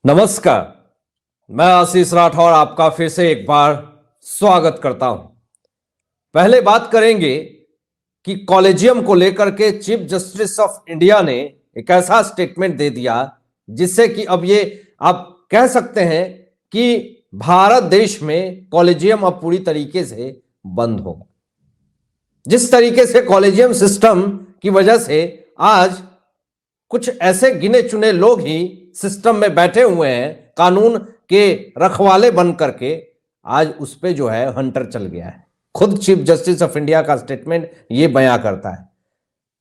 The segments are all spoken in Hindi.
नमस्कार। मैं आशीष राठौर आपका फिर से एक बार स्वागत करता हूं। पहले बात करेंगे कि कॉलेजियम को लेकर के चीफ जस्टिस ऑफ इंडिया ने एक ऐसा स्टेटमेंट दे दिया जिससे कि अब ये आप कह सकते हैं कि भारत देश में कॉलेजियम अब पूरी तरीके से बंद होगा। जिस तरीके से कॉलेजियम सिस्टम की वजह से आज कुछ ऐसे गिने चुने लोग ही सिस्टम में बैठे हुए हैं, कानून के रखवाले बन करके, आज उस पे जो है हंटर चल गया है। खुद चीफ जस्टिस ऑफ इंडिया का स्टेटमेंट ये बयां करता है।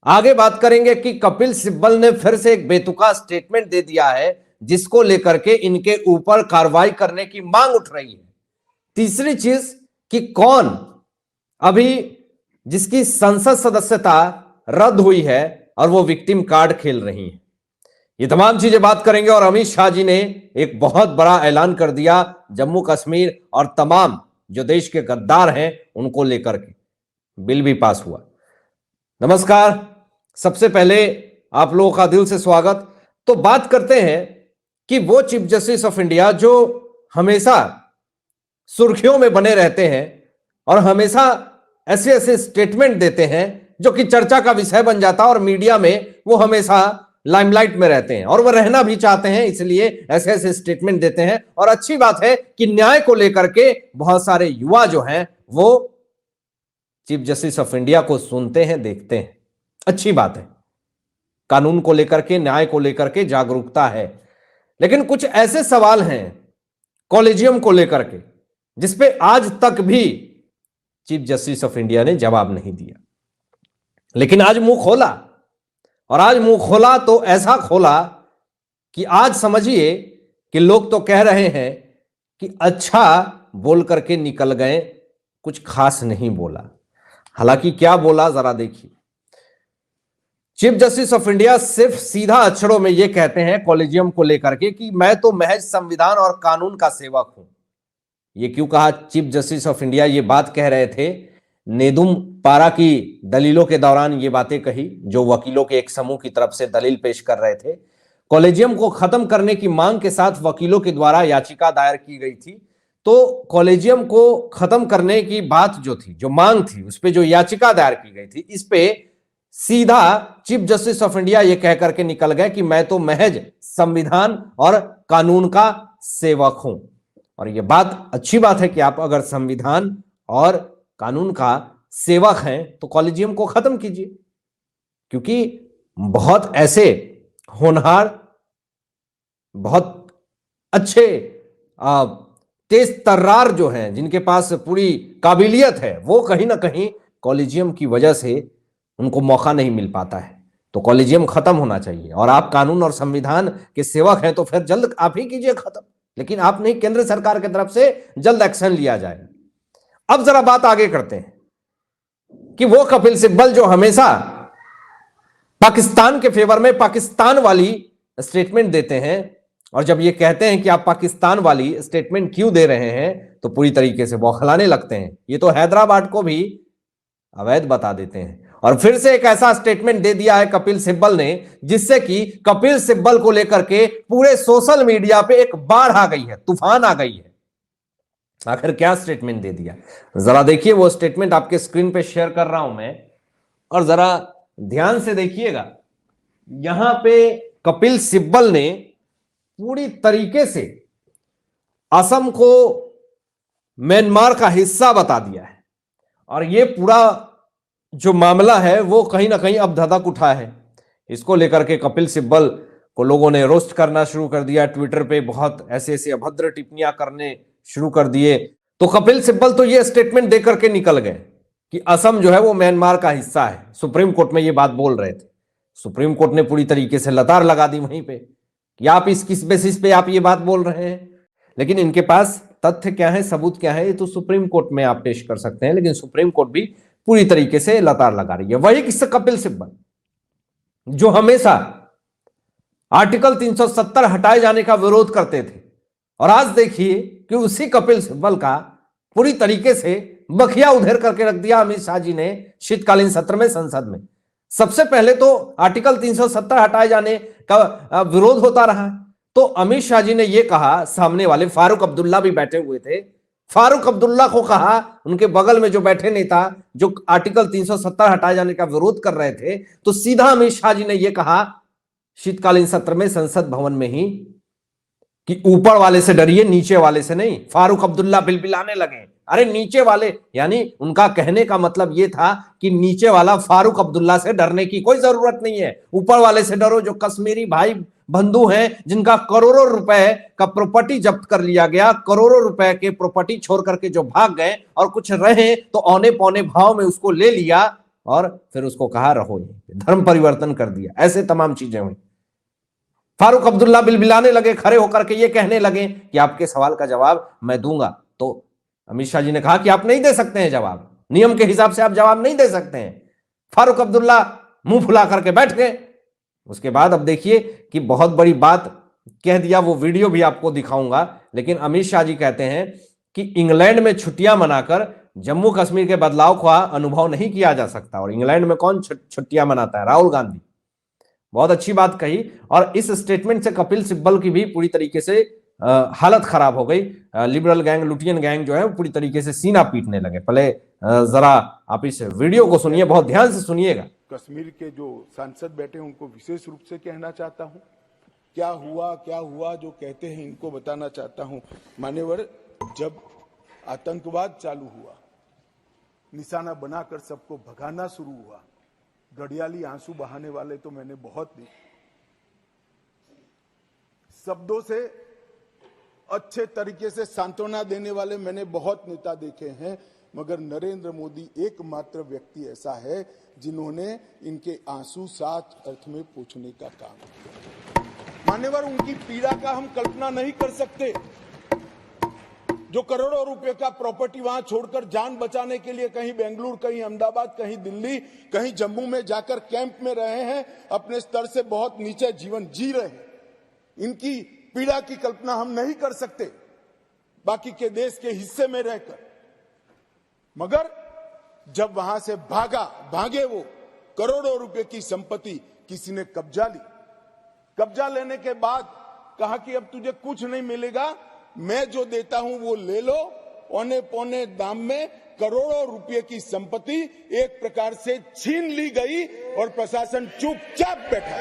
आगे बात करेंगे कि कपिल सिब्बल ने फिर से एक बेतुका स्टेटमेंट दे दिया है जिसको लेकर के इनके ऊपर कार्रवाई करने की मांग उठ रही है। तीसरी चीज कि कौन अभी जिसकी संसद सदस्यता रद्द हुई है और वो विक्टिम कार्ड खेल रही है। ये तमाम चीजें बात करेंगे। और अमित शाह जी ने एक बहुत बड़ा ऐलान कर दिया जम्मू कश्मीर और तमाम जो देश के गद्दार हैं उनको लेकर के बिल भी पास हुआ। नमस्कार, सबसे पहले आप लोगों का दिल से स्वागत। तो बात करते हैं कि वो चीफ जस्टिस ऑफ इंडिया जो हमेशा सुर्खियों में बने रहते हैं और हमेशा ऐसे ऐसे स्टेटमेंट देते हैं जो कि चर्चा का विषय बन जाता है और मीडिया में वो हमेशा लाइमलाइट में रहते हैं और वो रहना भी चाहते हैं, इसलिए ऐसे ऐसे स्टेटमेंट देते हैं। और अच्छी बात है कि न्याय को लेकर के बहुत सारे युवा जो हैं वो चीफ जस्टिस ऑफ इंडिया को सुनते हैं, देखते हैं। अच्छी बात है, कानून को लेकर के, न्याय को लेकर के जागरूकता है। लेकिन कुछ ऐसे सवाल हैं कॉलेजियम को लेकर के जिसपे आज तक भी चीफ जस्टिस ऑफ इंडिया ने जवाब नहीं दिया। लेकिन आज मुंह खोला, और आज मुंह खोला तो ऐसा खोला कि आज समझिए कि लोग तो कह रहे हैं कि अच्छा बोल करके निकल गए, कुछ खास नहीं बोला। हालांकि क्या बोला जरा देखिए। चीफ जस्टिस ऑफ इंडिया सिर्फ सीधा अक्षरों में यह कहते हैं कॉलेजियम को लेकर के कि मैं तो महज संविधान और कानून का सेवक हूं। यह क्यों कहा? चीफ जस्टिस ऑफ इंडिया ये बात कह रहे थे नेदुम पारा की दलीलों के दौरान, ये बातें कही जो वकीलों के एक समूह की तरफ से दलील पेश कर रहे थे। कॉलेजियम को खत्म करने की मांग के साथ वकीलों के द्वारा याचिका दायर की गई थी। तो कॉलेजियम को खत्म करने की बात जो थी, जो मांग थी, उस पर जो याचिका दायर की गई थी, इस पे सीधा चीफ जस्टिस ऑफ इंडिया ये कह करके निकल गए कि मैं तो महज संविधान और कानून का सेवक हूं। और यह बात अच्छी बात है कि आप अगर संविधान और कानून का सेवक हैं तो कॉलेजियम को खत्म कीजिए, क्योंकि बहुत ऐसे होनहार, बहुत अच्छे तेज तर्रार जो हैं, जिनके पास पूरी काबिलियत है, वो कहीं ना कहीं कॉलेजियम की वजह से उनको मौका नहीं मिल पाता है। तो कॉलेजियम खत्म होना चाहिए। और आप कानून और संविधान के सेवक हैं तो फिर जल्द आप ही कीजिए खत्म, लेकिन आप नहीं, केंद्र सरकार की तरफ से जल्द एक्शन लिया जाए। अब जरा बात आगे करते हैं कि वो कपिल सिब्बल जो हमेशा पाकिस्तान के फेवर में पाकिस्तान वाली स्टेटमेंट देते हैं, और जब ये कहते हैं कि आप पाकिस्तान वाली स्टेटमेंट क्यों दे रहे हैं तो पूरी तरीके से बौखलाने लगते हैं। ये तो हैदराबाद को भी अवैध बता देते हैं। और फिर से एक ऐसा स्टेटमेंट दे दिया है कपिल सिब्बल ने जिससे कि कपिल सिब्बल को लेकर के पूरे सोशल मीडिया पे एक बाढ़ आ गई है, तूफान आ गई है। आखिर क्या स्टेटमेंट दे दिया, जरा देखिए। वो स्टेटमेंट आपके स्क्रीन पे शेयर कर रहा हूं मैं, और जरा ध्यान से देखिएगा। यहां पे कपिल सिब्बल ने पूरी तरीके से असम को म्यांमार का हिस्सा बता दिया है। और ये पूरा जो मामला है वो कहीं ना कहीं अब धधक उठा है। इसको लेकर के कपिल सिब्बल को लोगों ने रोस्ट करना शुरू कर दिया, ट्विटर पे बहुत ऐसे ऐसे अभद्र टिप्पणियां करने शुरू कर दिए। तो कपिल सिब्बल तो ये स्टेटमेंट देकर के निकल गए कि असम जो है वो म्यांमार का हिस्सा है। सुप्रीम कोर्ट में ये बात बोल रहे थे। सुप्रीम कोर्ट ने पूरी तरीके से लतार लगा दी वहीं पे कि आप इस किस बेसिस पे आप ये बात बोल रहे हैं। लेकिन इनके पास तथ्य क्या है, सबूत क्या है, ये तो सुप्रीम कोर्ट में आप पेश कर सकते हैं। लेकिन सुप्रीम कोर्ट भी पूरी तरीके से लतार लगा रही है। वही किससे? कपिल सिब्बल जो हमेशा आर्टिकल 370 हटाए जाने का विरोध करते थे। और आज देखिए कि उसी कपिल सिब्बल का पूरी तरीके से बखिया उधेर करके रख दिया अमित शाह जी ने शीतकालीन सत्र में संसद में। सबसे पहले तो आर्टिकल 370 हटाए जाने का विरोध होता रहा, तो अमित शाह जी ने यह कहा, सामने वाले फारूक अब्दुल्ला भी बैठे हुए थे, फारूक अब्दुल्ला को कहा, उनके बगल में जो बैठे नेता जो आर्टिकल 370 हटाए जाने का विरोध कर रहे थे, तो सीधा अमित शाह जी ने यह कहा शीतकालीन सत्र में संसद भवन में ही कि ऊपर वाले से डरिए, नीचे वाले से नहीं। फारूक अब्दुल्ला बिलबिलाने लगे, अरे नीचे वाले, यानी उनका कहने का मतलब यह था कि नीचे वाला फारूक अब्दुल्ला से डरने की कोई जरूरत नहीं है, ऊपर वाले से डरो जो कश्मीरी भाई बंधु हैं, जिनका करोड़ों रुपए का प्रॉपर्टी जब्त कर लिया गया, करोड़ों रुपए के प्रॉपर्टी छोड़ करके जो भाग गए और कुछ रहे तो औने पौने भाव में उसको ले लिया और फिर उसको कहा रहो, धर्म परिवर्तन कर दिया, ऐसे तमाम चीजें हुई। फारूक अब्दुल्ला बिलबिलाने लगे, खड़े होकर के ये कहने लगे कि आपके सवाल का जवाब मैं दूंगा। तो अमित शाह जी ने कहा कि आप नहीं दे सकते हैं जवाब, नियम के हिसाब से आप जवाब नहीं दे सकते हैं। फारूक अब्दुल्ला मुंह फुला करके बैठ गए। उसके बाद अब देखिए कि बहुत बड़ी बात कह दिया, वो वीडियो भी आपको दिखाऊंगा। लेकिन अमित शाह जी कहते हैं कि इंग्लैंड में छुट्टियां मनाकर जम्मू कश्मीर के बदलाव का अनुभव नहीं किया जा सकता। और इंग्लैंड में कौन छुट्टियां मनाता है? राहुल गांधी। बहुत अच्छी बात कही। और इस स्टेटमेंट से कपिल सिब्बल की भी पूरी तरीके से हालत खराब हो गई। लिबरल गैंग, लुटियन गैंग जो है पूरी तरीके से सीना पीटने लगे। पहले जरा आप इस वीडियो को सुनिए, बहुत ध्यान से सुनिएगा। कश्मीर के जो सांसद बैठे उनको विशेष रूप से कहना चाहता हूं, क्या हुआ जो कहते हैं इनको बताना चाहता हूं। मान्यवर, जब आतंकवाद चालू हुआ, निशाना बनाकर सबको भगाना शुरू हुआ, घड़ियाली आंसू बहाने वाले तो मैंने बहुत देखे, शब्दों से अच्छे तरीके से सांत्वना देने वाले मैंने बहुत नेता देखे हैं, मगर नरेंद्र मोदी एकमात्र व्यक्ति ऐसा है जिन्होंने इनके आंसू साथ अर्थ में पोंछने का काम किया। मान्यवर, उनकी पीड़ा का हम कल्पना नहीं कर सकते। जो करोड़ों रुपए का प्रॉपर्टी वहां छोड़कर जान बचाने के लिए कहीं बेंगलुरु, कहीं अहमदाबाद, कहीं दिल्ली, कहीं जम्मू में जाकर कैंप में रहे हैं, अपने स्तर से बहुत नीचे जीवन जी रहे हैं, इनकी पीड़ा की कल्पना हम नहीं कर सकते बाकी के देश के हिस्से में रहकर। मगर जब वहां से भागे वो करोड़ों रुपए की संपत्ति किसी ने कब्जा ली। कब्जा लेने के बाद कहा कि अब तुझे कुछ नहीं मिलेगा, मैं जो देता हूं वो ले लो। औने पौने दाम में करोड़ों रुपए की संपत्ति एक प्रकार से छीन ली गई और प्रशासन चुपचाप बैठा,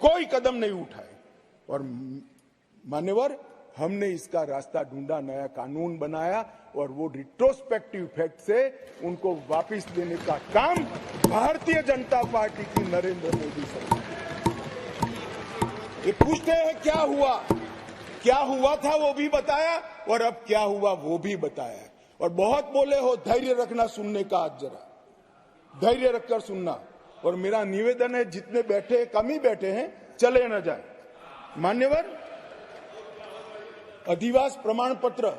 कोई कदम नहीं उठाए। और मान्यवर, हमने इसका रास्ता ढूंढा, नया कानून बनाया और वो रिट्रोस्पेक्टिव इफेक्ट से उनको वापस देने का काम भारतीय जनता पार्टी की नरेंद्र मोदी सरकार। ये पूछते हैं क्या हुआ था वो भी बताया और अब क्या हुआ वो भी बताया। और बहुत बोले हो, धैर्य रखना सुनने का, आज जरा धैर्य रखकर सुनना। और मेरा निवेदन है, जितने बैठे कम ही बैठे हैं, चले न जाए। मान्यवर, अधिवास प्रमाण पत्र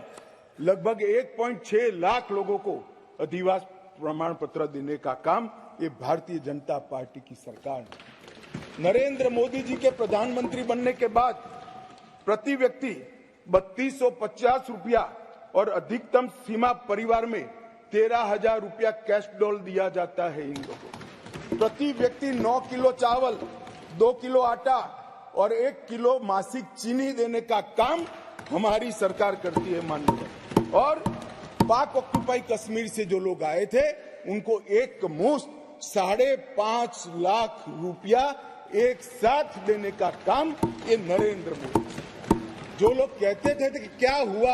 लगभग 1.6 लाख लोगों को अधिवास प्रमाण पत्र देने का काम ये भारतीय जनता पार्टी की सरकार ने। नरेंद्र मोदी जी के प्रधानमंत्री बनने के बाद प्रति व्यक्ति 3250 रुपया और अधिकतम सीमा परिवार में 13,000 रुपया कैश डॉल दिया जाता है इन लोगों को। प्रति व्यक्ति 9 किलो चावल, 2 किलो आटा और 1 किलो मासिक चीनी देने का काम हमारी सरकार करती है माननीय। और पाक ऑक्युपाई कश्मीर से जो लोग आए थे उनको एक मुश्त 5.5 लाख रुपया एक साथ देने का काम ये नरेंद्र मोदी। जो लोग कहते थे कि क्या हुआ,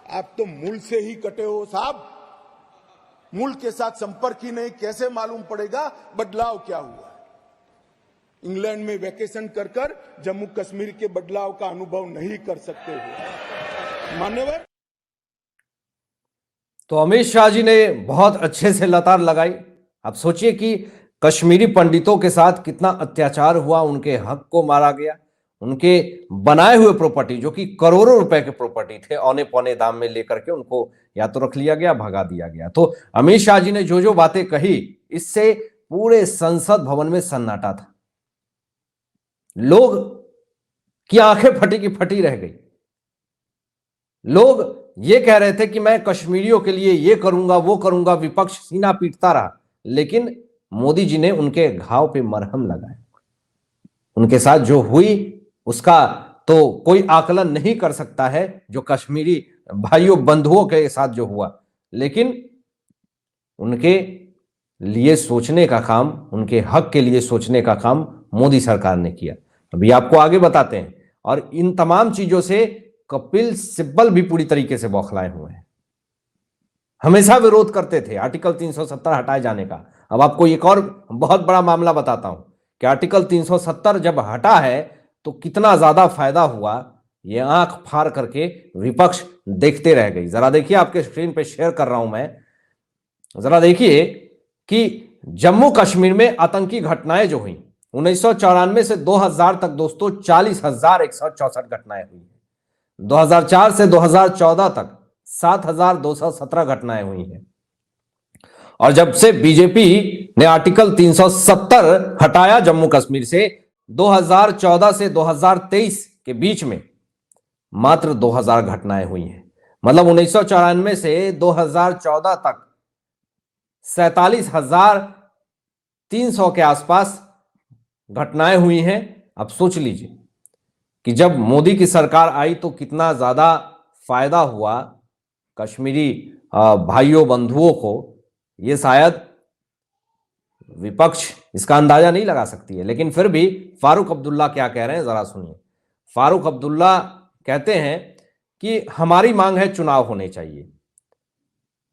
आप तो मूल से ही कटे हो साहब, मूल के साथ संपर्क ही नहीं, कैसे मालूम पड़ेगा बदलाव क्या हुआ। इंग्लैंड में वैकेशन कर जम्मू कश्मीर के बदलाव का अनुभव नहीं कर सकते हो मान्यवर। तो अमित शाह जी ने बहुत अच्छे से लतार लगाई। आप सोचिए कि कश्मीरी पंडितों के साथ कितना अत्याचार हुआ, उनके हक को मारा गया, उनके बनाए हुए प्रॉपर्टी जो कि करोड़ों रुपए के प्रॉपर्टी थे, औने पौने दाम में लेकर के उनको या तो रख लिया गया, भगा दिया गया। तो अमित शाह जी ने जो जो बातें कही, इससे पूरे संसद भवन में सन्नाटा था। लोग की आंखें फटी की फटी रह गई। लोग ये कह रहे थे कि मैं कश्मीरियों के लिए ये करूंगा वो करूंगा, विपक्ष सीना पीटता रहा, लेकिन मोदी जी ने उनके घाव पे मरहम लगाया। उनके साथ जो हुई उसका तो कोई आकलन नहीं कर सकता है, जो कश्मीरी भाइयों बंधुओं के साथ जो हुआ। लेकिन उनके लिए सोचने का काम, उनके हक के लिए सोचने का काम मोदी सरकार ने किया। अभी आपको आगे बताते हैं। और इन तमाम चीजों से कपिल सिब्बल भी पूरी तरीके से बौखलाए हुए हैं। हमेशा विरोध करते थे आर्टिकल 370 हटाए जाने का। अब आपको एक और बहुत बड़ा मामला बताता हूं कि आर्टिकल 370 जब हटा है तो कितना ज्यादा फायदा हुआ, ये आंख फाड़ करके विपक्ष देखते रह गई। जरा देखिए, आपके स्क्रीन पे शेयर कर रहा हूं मैं, जरा देखिए कि जम्मू कश्मीर में आतंकी घटनाएं जो हुई 1994 से 2000 तक दोस्तों 40,164 घटनाएं हुई। 2004 से 2014 तक 7,217 घटनाएं हुई हैं। और जब से बीजेपी ने आर्टिकल 370 हटाया जम्मू कश्मीर से, 2014 से 2023 के बीच में मात्र 2000 घटनाएं हुई हैं। मतलब 1994 से 2014 तक 47,300 के आसपास घटनाएं हुई हैं। अब सोच लीजिए कि जब मोदी की सरकार आई तो कितना ज्यादा फायदा हुआ कश्मीरी भाइयों बंधुओं को। ये शायद विपक्ष इसका अंदाजा नहीं लगा सकती है। लेकिन फिर भी फारूक अब्दुल्ला क्या कह रहे हैं जरा सुनिए। फारूक अब्दुल्ला कहते हैं कि हमारी मांग है चुनाव होने चाहिए।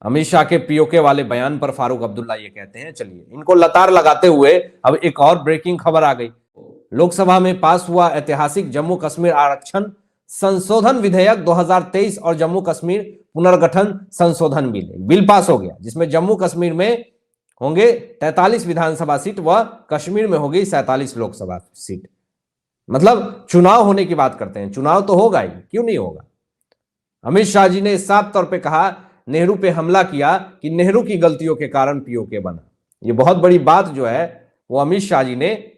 अमित शाह के पीओके वाले बयान पर फारूक अब्दुल्ला ये कहते हैं। चलिए, इनको लतार लगाते हुए अब एक और ब्रेकिंग खबर आ गई। लोकसभा में पास हुआ ऐतिहासिक जम्मू कश्मीर आरक्षण संशोधन विधेयक 2023 और जम्मू कश्मीर पुनर्गठन संशोधन बिल पास हो गया, जिसमें जम्मू कश्मीर में होंगे 43 विधानसभा सीट व कश्मीर में होगी 47 लोकसभा सीट। मतलब चुनाव होने की बात करते हैं, चुनाव तो होगा ही, क्यों नहीं होगा। अमित शाह जी ने साफ तौर पे कहा, नेहरू पे हमला किया कि नेहरू की गलतियों के कारण पीओके बना। ये बहुत बड़ी बात जो है वो अमित शाह जी ने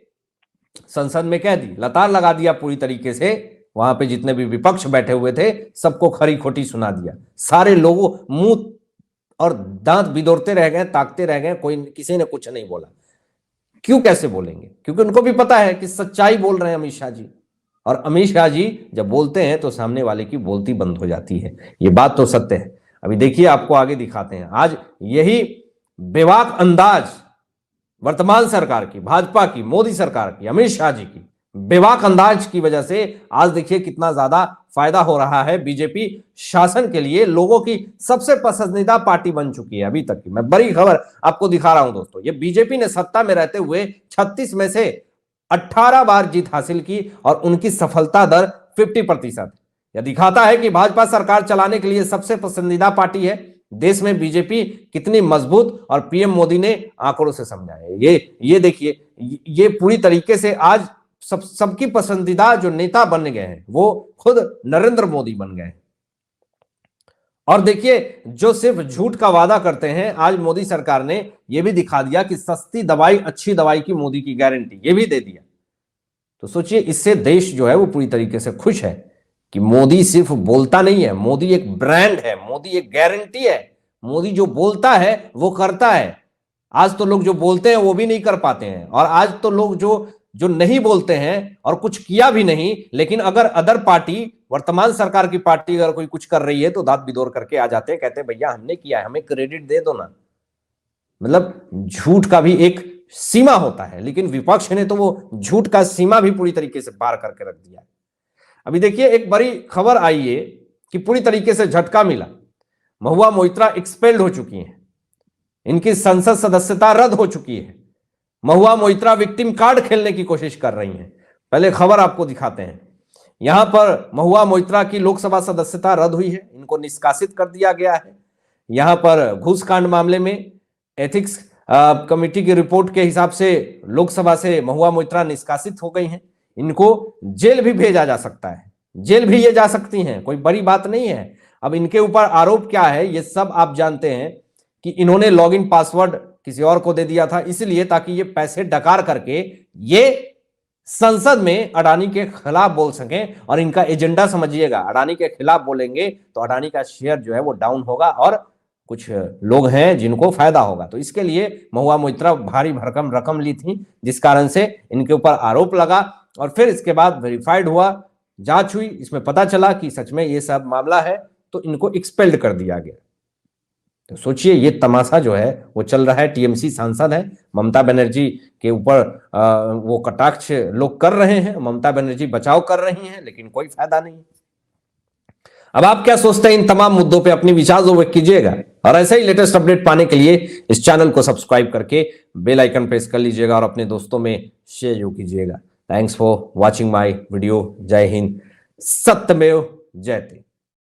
संसद में कह दी, लतार लगा दिया पूरी तरीके से। वहां पे जितने भी विपक्ष बैठे हुए थे सबको खरी खोटी सुना दिया। सारे लोगों मुंह और दांत बिदोरते रह गए, ताकते रह गए, कोई किसी ने कुछ नहीं बोला। क्यों, कैसे बोलेंगे? क्योंकि उनको भी पता है कि सच्चाई बोल रहे हैं अमित शाह जी। और अमित शाह जी जब बोलते हैं तो सामने वाले की बोलती बंद हो जाती है। ये बात तो सत्य है। अभी देखिए, आपको आगे दिखाते हैं। आज यही बेबाक अंदाज वर्तमान सरकार की, भाजपा की, मोदी सरकार की, अमित शाह जी की बेबाक अंदाज की वजह से आज देखिए कितना ज्यादा फायदा हो रहा है। बीजेपी शासन के लिए लोगों की सबसे पसंदीदा पार्टी बन चुकी है अभी तक की। मैं बड़ी खबर आपको दिखा रहा हूं दोस्तों। ये बीजेपी ने सत्ता में रहते हुए 36 में से 18 बार जीत हासिल की और उनकी सफलता दर 50%। यह दिखाता है कि भाजपा सरकार चलाने के लिए सबसे पसंदीदा पार्टी है। देश में बीजेपी कितनी मजबूत और पीएम मोदी ने आंकड़ों से समझाया। ये देखिए, ये पूरी तरीके से आज सबकी पसंदीदा जो नेता बन गए हैं वो खुद नरेंद्र मोदी बन गए हैं। और देखिए, जो सिर्फ झूठ का वादा करते हैं, आज मोदी सरकार ने यह भी दिखा दिया कि सस्ती दवाई अच्छी दवाई की मोदी की गारंटी, ये भी दे दिया। तो सोचिए, इससे देश जो है वो पूरी तरीके से खुश है कि मोदी सिर्फ बोलता नहीं है, मोदी एक ब्रांड है, मोदी एक गारंटी है। मोदी जो बोलता है वो करता है। आज तो लोग जो बोलते हैं वो भी नहीं कर पाते हैं। और आज तो लोग जो नहीं बोलते हैं और कुछ किया भी नहीं, लेकिन अगर अदर पार्टी, वर्तमान सरकार की पार्टी अगर कोई कुछ कर रही है तो दांत बिदोर करके आ जाते हैं, कहते हैं भैया हमने किया है, हमें क्रेडिट दे दो ना। मतलब झूठ का भी एक सीमा होता है, लेकिन विपक्ष ने तो वो झूठ का सीमा भी पूरी तरीके से पार करके रख दिया। अभी देखिए, एक बड़ी खबर आई है कि पूरी तरीके से झटका मिला। महुआ मोइत्रा एक्सपेल्ड हो चुकी हैं, इनकी संसद सदस्यता रद्द हो चुकी है। महुआ मोइत्रा विक्टिम कार्ड खेलने की कोशिश कर रही हैं। पहले खबर आपको दिखाते हैं। यहां पर महुआ मोइत्रा की लोकसभा सदस्यता रद्द हुई है, इनको निष्कासित कर दिया गया है। यहां पर घूसकांड मामले में एथिक्स कमेटी की रिपोर्ट के हिसाब से लोकसभा से महुआ मोइत्रा निष्कासित हो गई हैं। इनको जेल भी भेजा जा सकता है, जेल भी ये जा सकती हैं, कोई बड़ी बात नहीं है। अब इनके ऊपर आरोप क्या है ये सब आप जानते हैं कि इन्होंने लॉगिन पासवर्ड किसी और को दे दिया था, इसलिए ताकि ये पैसे डकार करके ये संसद में अडानी के खिलाफ बोल सकें। और इनका एजेंडा समझिएगा, अडानी के खिलाफ बोलेंगे तो अडानी का शेयर जो है वो डाउन होगा और कुछ लोग हैं जिनको फायदा होगा। तो इसके लिए महुआ मोइत्रा भारी भरकम रकम ली थी, जिस कारण से इनके ऊपर आरोप लगा। और फिर इसके बाद वेरीफाइड हुआ, जांच हुई, इसमें पता चला कि सच में ये सब मामला है, तो इनको एक्सपेल्ड कर दिया गया। तो सोचिए ये तमाशा जो है वो चल रहा है। टीएमसी सांसद है, ममता बनर्जी के ऊपर वो कटाक्ष लोग कर रहे हैं, ममता बनर्जी बचाव कर रही हैं, लेकिन कोई फायदा नहीं। अब आप क्या सोचते हैं इन तमाम मुद्दों पे? अपनी विचार व्यक्त कीजिएगा और ऐसे ही लेटेस्ट अपडेट पाने के लिए इस चैनल को सब्सक्राइब करके बेल आइकन प्रेस कर लीजिएगा और अपने दोस्तों में शेयर कीजिएगा। Thanks for watching my video. जय हिंद, सत्यमेव जयते।